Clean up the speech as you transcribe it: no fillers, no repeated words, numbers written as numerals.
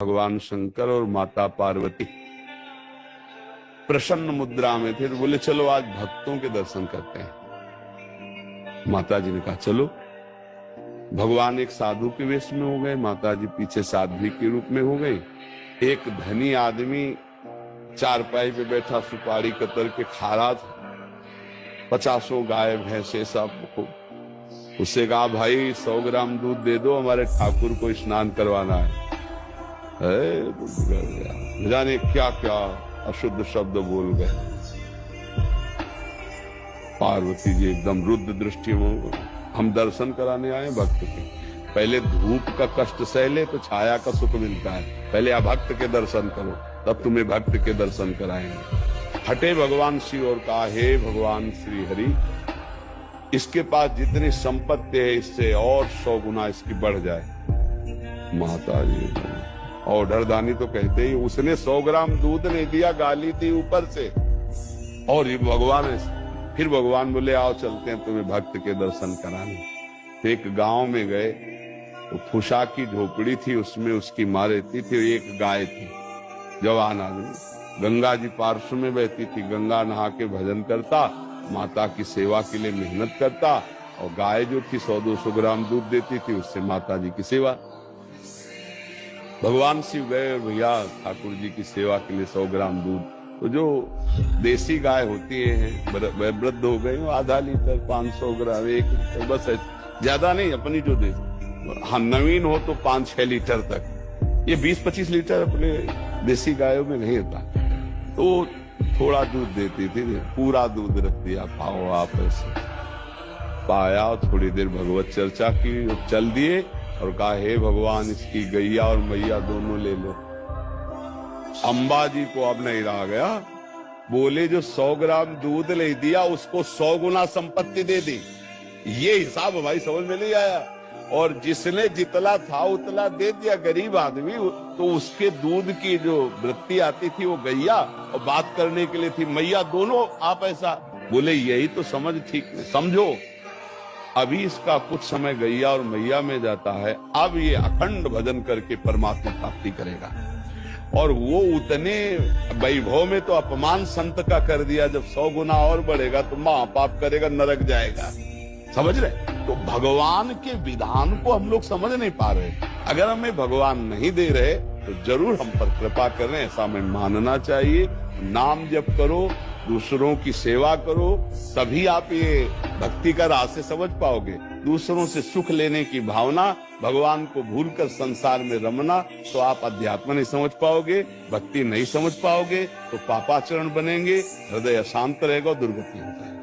भगवान शंकर और माता पार्वती प्रसन्न मुद्रा में थे, तो बोले चलो आज भक्तों के दर्शन करते हैं। माता जी ने कहा चलो। भगवान एक साधु के वेश में हो गए, माता जी पीछे साध्वी के रूप में हो गई। एक धनी आदमी चारपाई पे बैठा सुपारी कतर के खा रहा था, 50 गाय भैंसे सब। उससे कहा भाई 100 ग्राम दूध दे दो, हमारे ठाकुर को स्नान करवाना है। जाने क्या क्या अशुद्ध शब्द बोल गए। पार्वती जी एकदम रुद्र दृष्टि में, हम दर्शन कराने आए भक्त के। पहले धूप का कष्ट सह ले तो छाया का सुख मिलता है, पहले अभक्त के दर्शन करो तब तुम्हें भक्त के दर्शन कराएंगे। हटे भगवान शिव और कहा हे भगवान श्री हरि, इसके पास जितनी संपत्ति है इससे और 100 गुना इसकी बढ़ जाए। माता जी और डरदानी तो कहते ही उसने 100 ग्राम दूध नहीं दिया, गाली थी ऊपर से। और ये भगवान है। फिर भगवान बोले आओ चलते हैं तुम्हें भक्त के दर्शन कराने। तो एक गांव में गए, तो फुशा की झोपड़ी थी, उसमें उसकी माँ रहती थी। एक गाय थी, जवान आदमी, गंगा जी पार्श्व में बहती थी। गंगा नहा के भजन करता, माता की सेवा के लिए मेहनत करता, और गाय जो थी 100-200 ग्राम दूध देती थी, उससे माता जी की सेवा। भगवान शिव गए भैया ठाकुर जी की सेवा के लिए 100 ग्राम दूध। तो जो देसी गाय होती है वृद्ध हो गई, आधा लीटर 500 ग्राम 1 लीटर बस है, ज्यादा नहीं। अपनी जो दे हाँ नवीन हो तो 5-6 लीटर तक, ये 20-25 लीटर अपने देसी गायों में नहीं होता। तो थोड़ा दूध देती थी, पूरा दूध रख दिया, पाओ आप ऐसे पाया। थोड़ी देर भगवत चर्चा की, चल दिए और कहा हे भगवान इसकी गैया और मैया दोनों ले लो। अंबा जी को अब नहीं रहा गया, बोले जो 100 ग्राम दूध ले दिया उसको 100 गुना संपत्ति दे दी। ये हिसाब भाई समझ में नहीं आया। और जिसने जितना था उतना दे दिया गरीब आदमी, तो उसके दूध की जो वृत्ति आती थी वो गैया, और बात करने के लिए थी मैया, दोनों आप ऐसा बोले। यही तो समझ ठीक समझो। अभी इसका कुछ समय गैया और मैया में जाता है, अब ये अखंड भजन करके परमात्मा प्राप्ति करेगा। और वो उतने वैभव में तो अपमान संत का कर दिया, जब 100 गुना और बढ़ेगा तो महापाप करेगा, नरक जाएगा। समझ रहे? तो भगवान के विधान को हम लोग समझ नहीं पा रहे। अगर हमें भगवान नहीं दे रहे तो जरूर हम पर कृपा करें, ऐसा हमें मानना चाहिए। नाम जप करो, दूसरों की सेवा करो, तभी आप ये भक्ति का रास्ते समझ पाओगे। दूसरों से सुख लेने की भावना, भगवान को भूलकर संसार में रमना, तो आप अध्यात्म नहीं समझ पाओगे, भक्ति नहीं समझ पाओगे, तो पापाचरण बनेंगे, हृदय अशांत रहेगा, दुर्गति हो जाएगी।